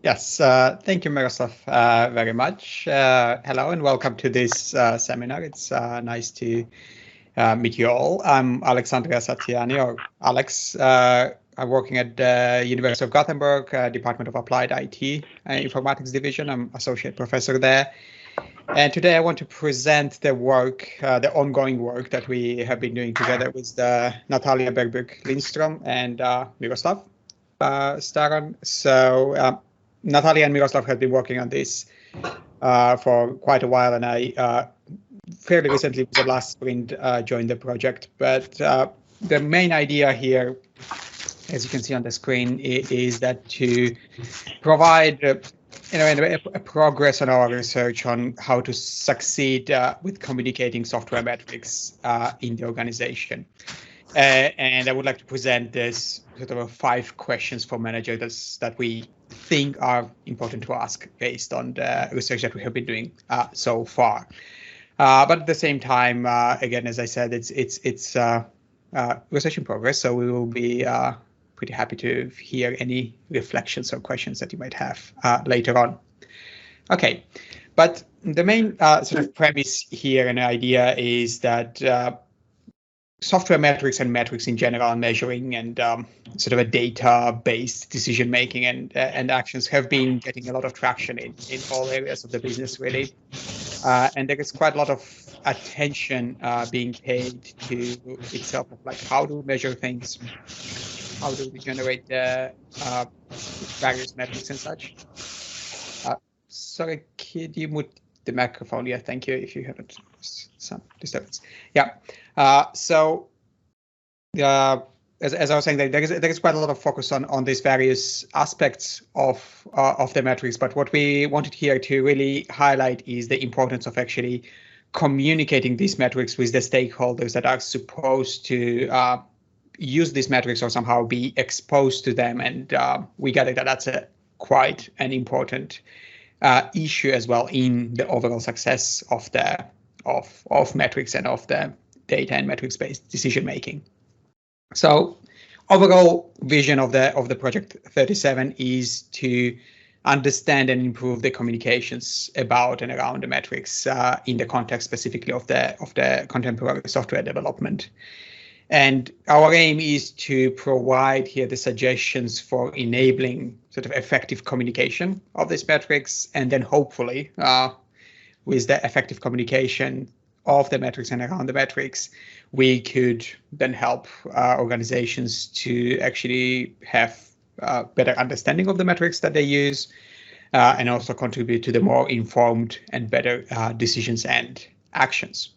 Yes, thank you, Miroslav, very much. Hello and welcome to this seminar. It's nice to meet you all. I'm Aleksandre Asatiani, or Alex. I'm working at the University of Gothenburg, Department of Applied IT Informatics Division. I'm associate professor there. And today I want to present the work, the ongoing work that we have been doing together with Natalia Bergbuk-Lindström and Miroslav Staran. So Natalia and Miroslav have been working on this for quite a while, and I fairly recently, the last sprint, joined the project. But the main idea here, as you can see on the screen, is that to provide a progress on our research on how to succeed with communicating software metrics in the organization. And I would like to present this sort of 5 questions for managers that we think are important to ask based on the research that we have been doing so far. But at the same time, again, as I said, it's research in progress, so we will be pretty happy to hear any reflections or questions that you might have later on. Okay, but the main sort of premise here and idea is that software metrics and metrics in general, measuring and sort of a data-based decision-making and actions have been getting a lot of traction in all areas of the business, really. And there is quite a lot of attention being paid to itself, like how do we measure things, how do we generate various metrics and such. Sorry, could you mute the microphone? Yeah, thank you. If you haven't some disturbance. Yeah. So as I was saying, there is quite a lot of focus on these various aspects of the metrics. But what we wanted here to really highlight is the importance of actually communicating these metrics with the stakeholders that are supposed to use these metrics or somehow be exposed to them. And we gather that that's quite an important issue as well in the overall success of the of metrics and of the data and metrics-based decision making. So overall vision of the project 37 is to understand and improve the communications about and around the metrics in the context specifically of the contemporary software development. And our aim is to provide here the suggestions for enabling sort of effective communication of these metrics, and then hopefully with the effective communication of the metrics and around the metrics, we could then help organizations to actually have better understanding of the metrics that they use and also contribute to the more informed and better decisions and actions.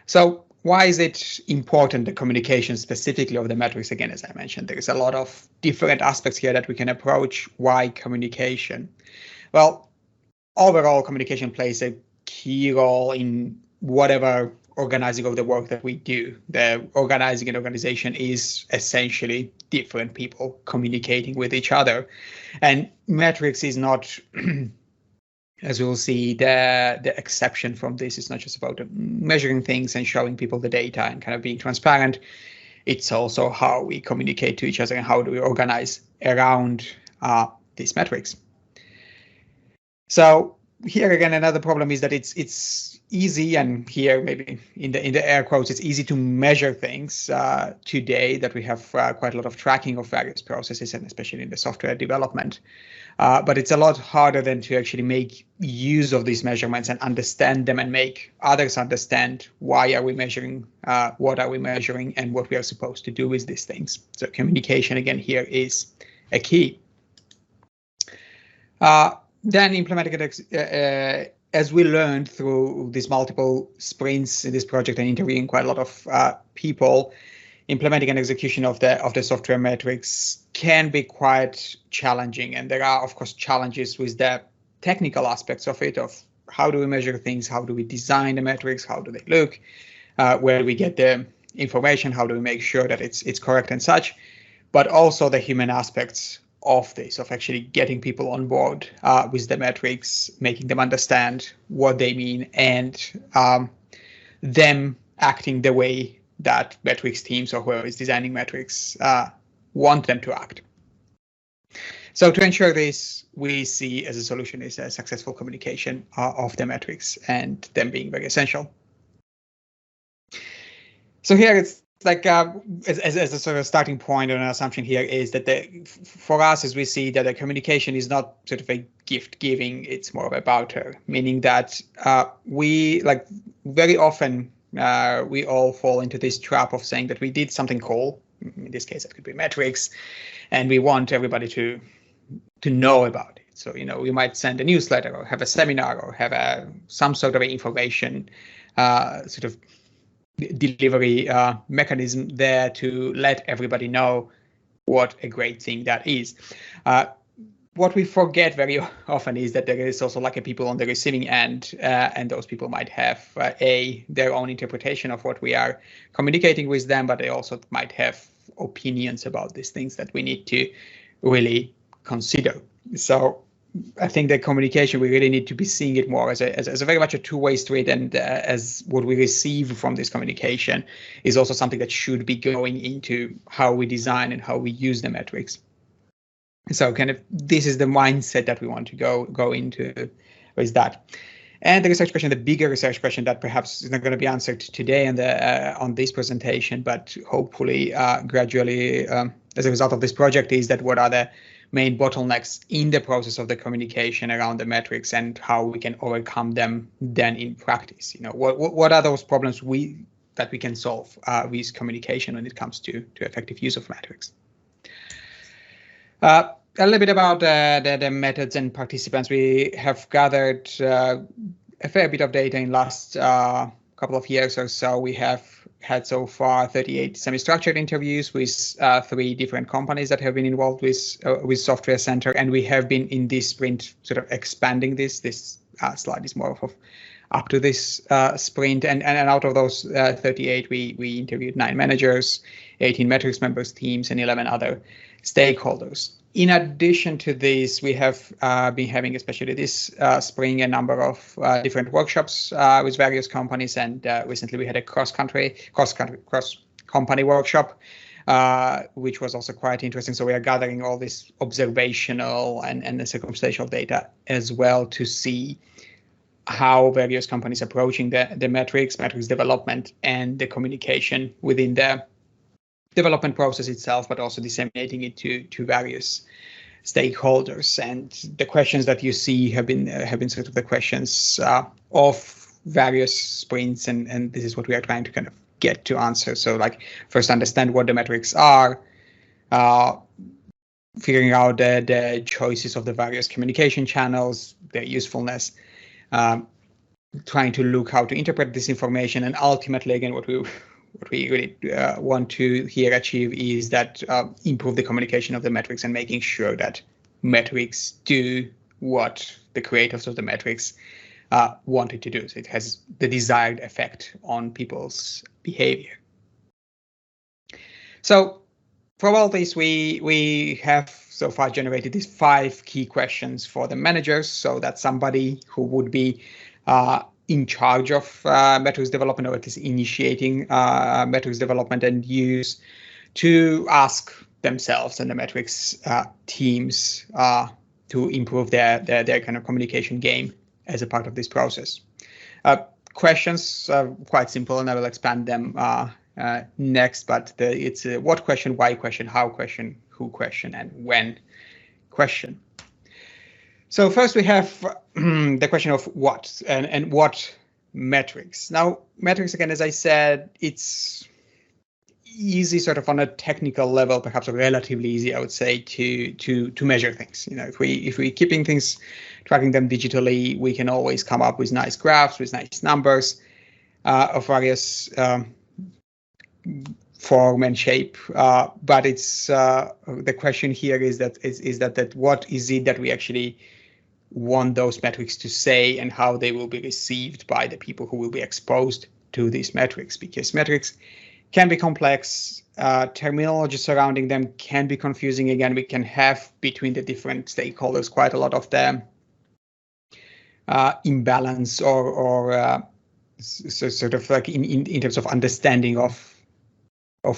So why is it important, the communication specifically of the metrics? Again, as I mentioned, there is a lot of different aspects here that we can approach. Why communication? Well, overall, communication plays a key role in whatever organizing of the work that we do. The organizing an organization is essentially different people communicating with each other. And metrics is not, as we'll see, the exception from this. It's not just about measuring things and showing people the data and kind of being transparent. It's also how we communicate to each other and how do we organize around these metrics. So here again, another problem is that it's easy, and here maybe in the air quotes, it's easy to measure things today that we have quite a lot of tracking of various processes, and especially in the software development. But it's a lot harder than to actually make use of these measurements and understand them and make others understand why are we measuring, what are we measuring, and what we are supposed to do with these things. So communication again here is a key. Then implementing it as we learned through these multiple sprints in this project and interviewing quite a lot of people, implementing an execution of the software metrics can be quite challenging. And there are, of course, challenges with the technical aspects of it, of how do we measure things, how do we design the metrics, how do they look, where do we get the information, how do we make sure that it's correct and such, but also the human aspects of this, of actually getting people on board with the metrics, making them understand what they mean, and them acting the way that metrics teams or whoever is designing metrics want them to act. So to ensure this, we see as a solution is a successful communication of the metrics and them being very essential. So here it's like as a sort of starting point or an assumption here is that for us, as we see that the communication is not sort of a gift giving, it's more of a barter, meaning that we like very often we all fall into this trap of saying that we did something cool. In this case, it could be metrics, and we want everybody to know about it. So, we might send a newsletter or have a seminar or have some sort of information sort of delivery mechanism there to let everybody know what a great thing that is. What we forget very often is that there is also like a people on the receiving end, and those people might have their own interpretation of what we are communicating with them, but they also might have opinions about these things that we need to really consider. So I think the communication, we really need to be seeing it more as a very much a two-way street, and as what we receive from this communication is also something that should be going into how we design and how we use the metrics. So kind of this is the mindset that we want to go into with that. And the research question, the bigger research question that perhaps is not going to be answered today on this presentation, but hopefully gradually as a result of this project, is that what are the main bottlenecks in the process of the communication around the metrics and how we can overcome them then in practice. What are those problems that we can solve with communication when it comes to effective use of metrics? A little bit about the methods and participants. We have gathered a fair bit of data in last couple of years or so. We have had so far 38 semi-structured interviews with 3 different companies that have been involved with Software Center, and we have been in this sprint sort of expanding this. This slide is more of up to this sprint, and out of those 38, we interviewed 9 managers, 18 metrics members teams, and 11 other stakeholders. In addition to this, we have been having, especially this spring, a number of different workshops with various companies, and recently we had a cross-company workshop, which was also quite interesting. So we are gathering all this observational and the circumstantial data as well to see how various companies approaching the metrics development and the communication within the development process itself, but also disseminating it to various stakeholders. And the questions that you see have been sort of the questions of various sprints, and this is what we are trying to kind of get to answer. So like first understand what the metrics are, figuring out the choices of the various communication channels, their usefulness, trying to look how to interpret this information, and ultimately, again, what we really want to here achieve is that improve the communication of the metrics and making sure that metrics do what the creators of the metrics want it to do. So it has the desired effect on people's behavior. So for all this, we have so far generated these 5 key questions for the managers. So that's somebody who would be in charge of metrics development, or at least initiating metrics development and use, to ask themselves and the metrics teams to improve their kind of communication game as a part of this process. Questions are quite simple, and I will expand them next, but it's a what question, why question, how question, who question, and when question. So first we have the question of what and what metrics. Now, metrics, again, as I said, it's easy sort of on a technical level, perhaps relatively easy, I would say, to measure things. If we keeping things, tracking them digitally, we can always come up with nice graphs, with nice numbers of various form and shape. But it's the question here is that what is it that we actually want those metrics to say, and how they will be received by the people who will be exposed to these metrics, because metrics can be complex. Terminology surrounding them can be confusing. Again, we can have between the different stakeholders quite a lot of them imbalance or so sort of like in terms of understanding of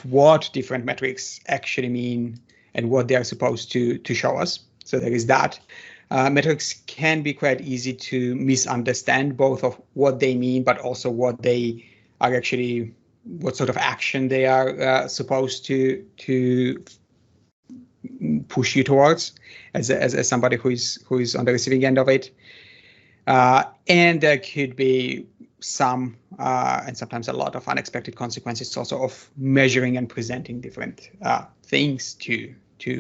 what different metrics actually mean and what they are supposed to show us. So there is that. Metrics can be quite easy to misunderstand, both of what they mean, but also what they are actually, what sort of action they are supposed to push you towards as somebody who is on the receiving end of it. And there could be some and sometimes a lot of unexpected consequences also of measuring and presenting different things to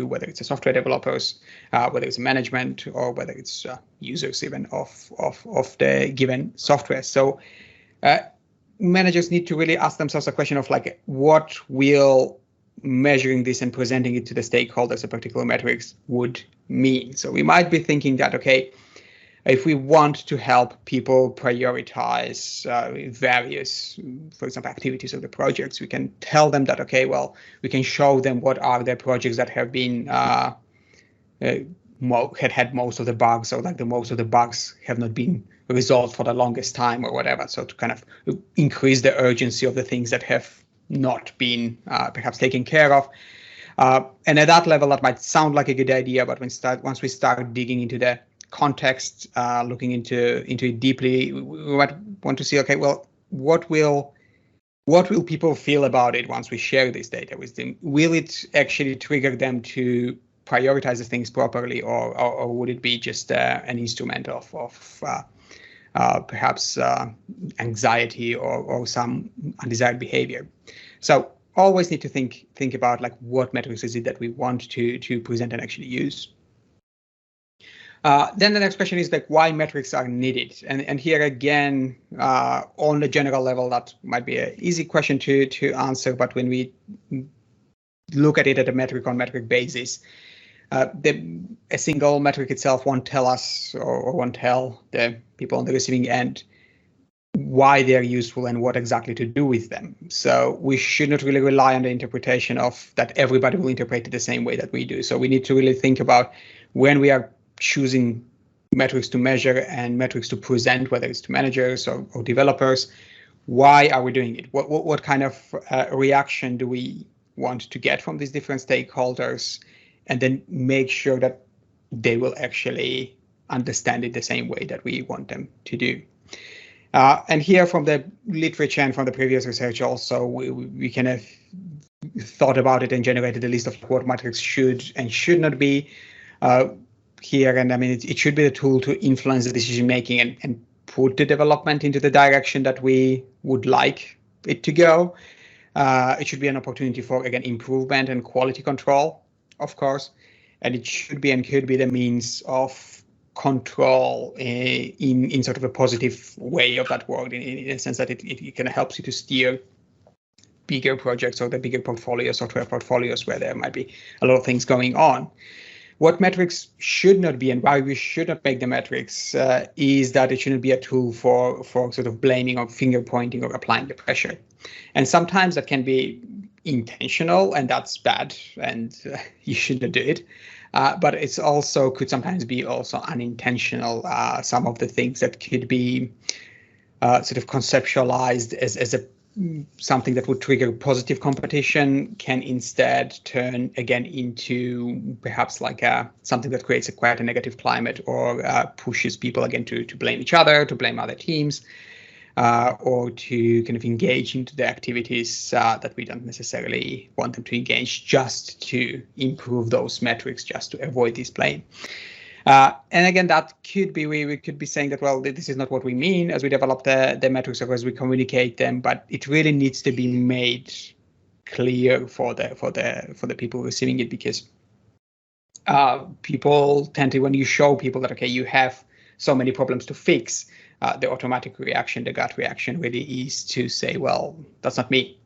whether it's a software developers, whether it's management, or whether it's users even of the given software. So managers need to really ask themselves a question of like, what will measuring this and presenting it to the stakeholders, a particular metrics, would mean. So we might be thinking that, okay, if we want to help people prioritize various, for example, activities of the projects, we can tell them that, okay, well, we can show them what are the projects that have been had most of the bugs, or like the most of the bugs have not been resolved for the longest time or whatever. So to kind of increase the urgency of the things that have not been perhaps taken care of. And at that level, that might sound like a good idea, but once we start digging into the context, looking into it deeply, we might want to see, okay, well, what will people feel about it once we share this data with them? Will it actually trigger them to prioritize the things properly, or would it be just an instrument of perhaps anxiety or some undesired behavior? So always need to think about like, what metrics is it that we want to present and actually use. Then the next question is like, why metrics are needed, and here again, on the general level, that might be an easy question to answer, but when we look at it at a metric on metric basis, a single metric itself won't tell us or won't tell the people on the receiving end why they're useful and what exactly to do with them. So we should not really rely on the interpretation of that everybody will interpret it the same way that we do. So we need to really think about, when we are choosing metrics to measure and metrics to present, whether it's to managers or developers, why are we doing it? What kind of reaction do we want to get from these different stakeholders, and then make sure that they will actually understand it the same way that we want them to do. And here, from the literature and from the previous research also, we kind of thought about it and generated a list of what metrics should and should not be here. And I mean, it should be a tool to influence the decision making and put the development into the direction that we would like it to go. It should be an opportunity for, again, improvement and quality control, of course, and it should be and could be the means of control in sort of a positive way of that word, in the sense that it kind of helps you to steer bigger projects or the bigger portfolios, software portfolios, where there might be a lot of things going on. What metrics should not be, and why we should not make the metrics, is that it shouldn't be a tool for sort of blaming or finger pointing or applying the pressure. And sometimes that can be intentional, and that's bad, and you shouldn't do it. But it's also could sometimes be also unintentional. Some of the things that could be sort of conceptualized as a something that would trigger positive competition can instead turn again into perhaps like something that creates quite a negative climate, or pushes people again to blame each other, to blame other teams, or to kind of engage into the activities that we don't necessarily want them to engage, just to improve those metrics, just to avoid this blame. And again, that could be, we could be saying that, well, this is not what we mean as we develop the metrics or as we communicate them, but it really needs to be made clear for the people receiving it, because people tend to, when you show people that, okay, you have so many problems to fix, the automatic reaction, the gut reaction really is to say, well, that's not me,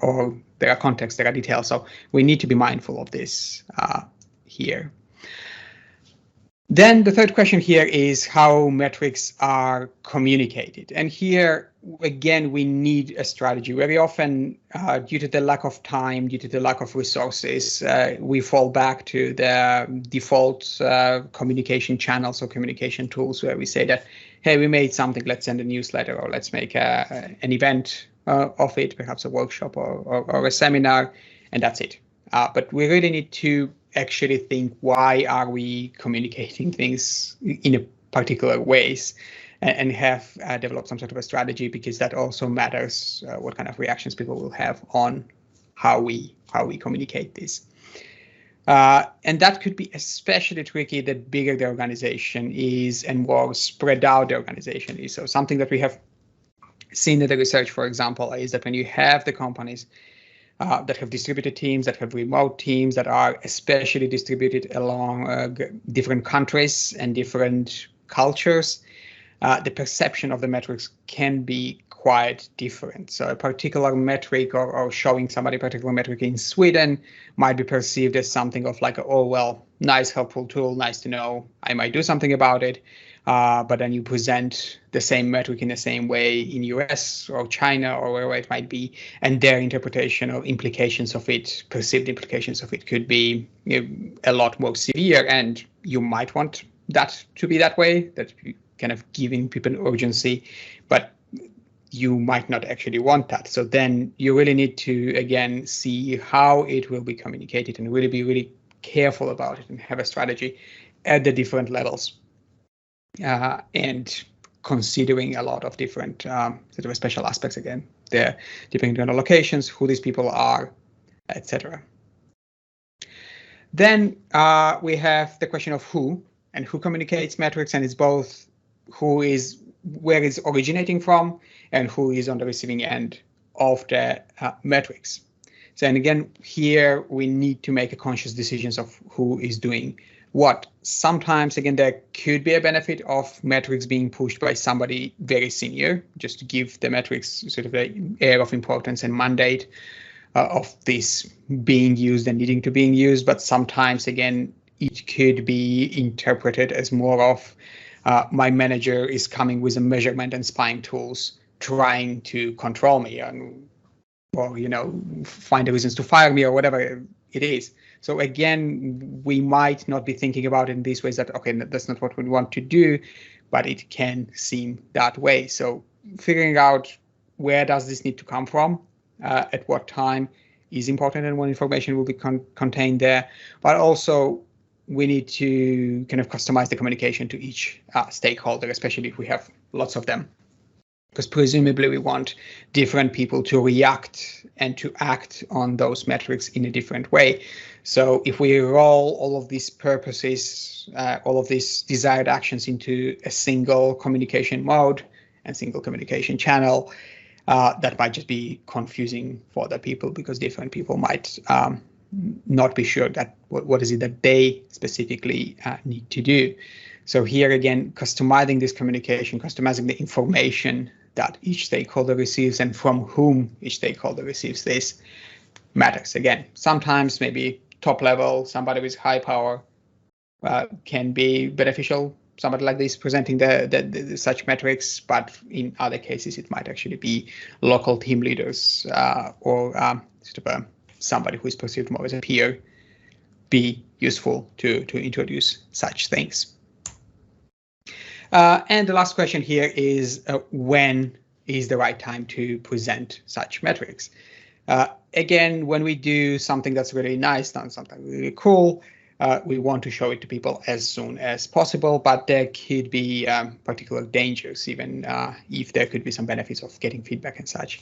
or there are contexts, there are details. So we need to be mindful of this here. Then the third question here is how metrics are communicated. And here, again, we need a strategy. Very often, due to the lack of time, due to the lack of resources, we fall back to the default communication channels or communication tools, where we say that, hey, we made something, let's send a newsletter, or let's make an event of it, perhaps a workshop or a seminar, and that's it. But we really need to actually think, why are we communicating things in a particular ways, and have developed some sort of a strategy, because that also matters, what kind of reactions people will have on how we communicate this. And that could be especially tricky the bigger the organization is and more spread out the organization is. So something that we have seen in the research, for example, is that when you have the companies that have distributed teams, that have remote teams, that are especially distributed along different countries and different cultures, the perception of the metrics can be quite different. So a particular metric, or showing somebody a particular metric in Sweden, might be perceived as something of like, oh, well, nice, helpful tool, nice to know, I might do something about it. But then you present the same metric in the same way in US or China or wherever it might be, and their interpretation or implications of it, perceived implications of it, could be a lot more severe. And you might want that to be that way, that you kind of giving people urgency, but you might not actually want that. So then you really need to, again, see how it will be communicated and really be really careful about it and have a strategy at the different levels, and considering a lot of different sort of special aspects, again, there, depending on the locations, who these people are, etc. Then we have the question of who communicates metrics, and it's both where it's originating from and who is on the receiving end of the metrics. So, and again, here we need to make a conscious decisions of who is doing what. Sometimes, again, there could be a benefit of metrics being pushed by somebody very senior, just to give the metrics sort of an air of importance and mandate of this being used and needing to being used. But sometimes, again, it could be interpreted as more of my manager is coming with a measurement and spying tools, trying to control me, and, or find the reasons to fire me or whatever it is. So again, we might not be thinking about it in these ways, that okay, that's not what we want to do, but it can seem that way. So figuring out where does this need to come from, at what time is important, and what information will be contained there, but also we need to kind of customize the communication to each stakeholder, especially if we have lots of them, because presumably we want different people to react and to act on those metrics in a different way. So if we roll all of these purposes, all of these desired actions into a single communication mode and single communication channel, that might just be confusing for the people, because different people might not be sure that what is it that they specifically need to do. So here again, customizing this communication, customizing the information that each stakeholder receives and from whom each stakeholder receives this matters. Again, sometimes maybe top level, somebody with high power can be beneficial, somebody like this presenting the such metrics, but in other cases it might actually be local team leaders or sort of somebody who is perceived more as a peer be useful to introduce such things. And the last question here is when is the right time to present such metrics? Again, when we do something that's really nice, done something really cool, we want to show it to people as soon as possible, but there could be particular dangers, even if there could be some benefits of getting feedback and such,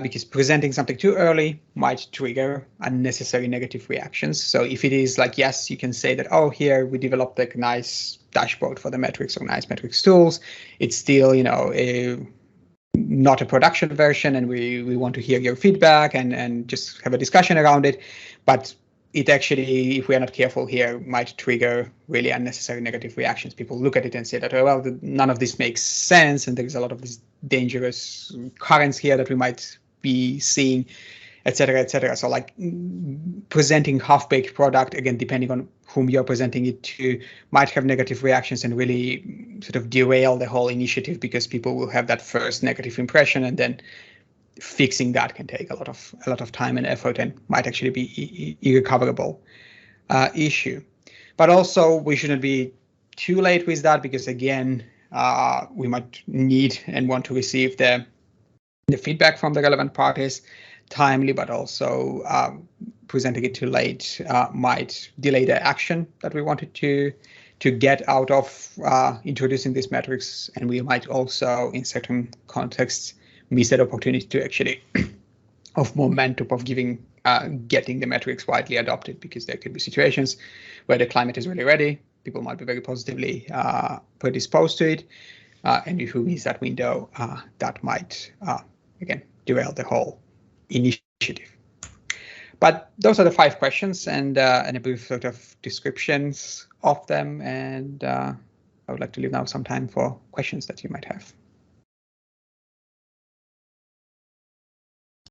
because presenting something too early might trigger unnecessary negative reactions. So if it is like, yes, you can say that, oh, here we developed a nice dashboard for the metrics or nice metrics tools, it's still, not a production version, and we want to hear your feedback and just have a discussion around it. But it actually, if we are not careful here, might trigger really unnecessary negative reactions. People look at it and say that, oh, well, none of this makes sense, and there's a lot of these dangerous currents here that we might be seeing, etc., etc. So like presenting half-baked product, again, depending on whom you're presenting it to, might have negative reactions and really sort of derail the whole initiative, because people will have that first negative impression, and then fixing that can take a lot of time and effort, and might actually be irrecoverable issue. But also we shouldn't be too late with that, because again, we might need and want to receive the feedback from the relevant parties. timely, but also presenting it too late might delay the action that we wanted to get out of introducing these metrics, and we might also, in certain contexts, miss that opportunity to actually of momentum of getting the metrics widely adopted, because there could be situations where the climate is really ready, people might be very positively predisposed to it, and if we miss that window, that might again derail the whole initiative. But those are the 5 questions and a brief sort of descriptions of them, and I would like to leave now some time for questions that you might have.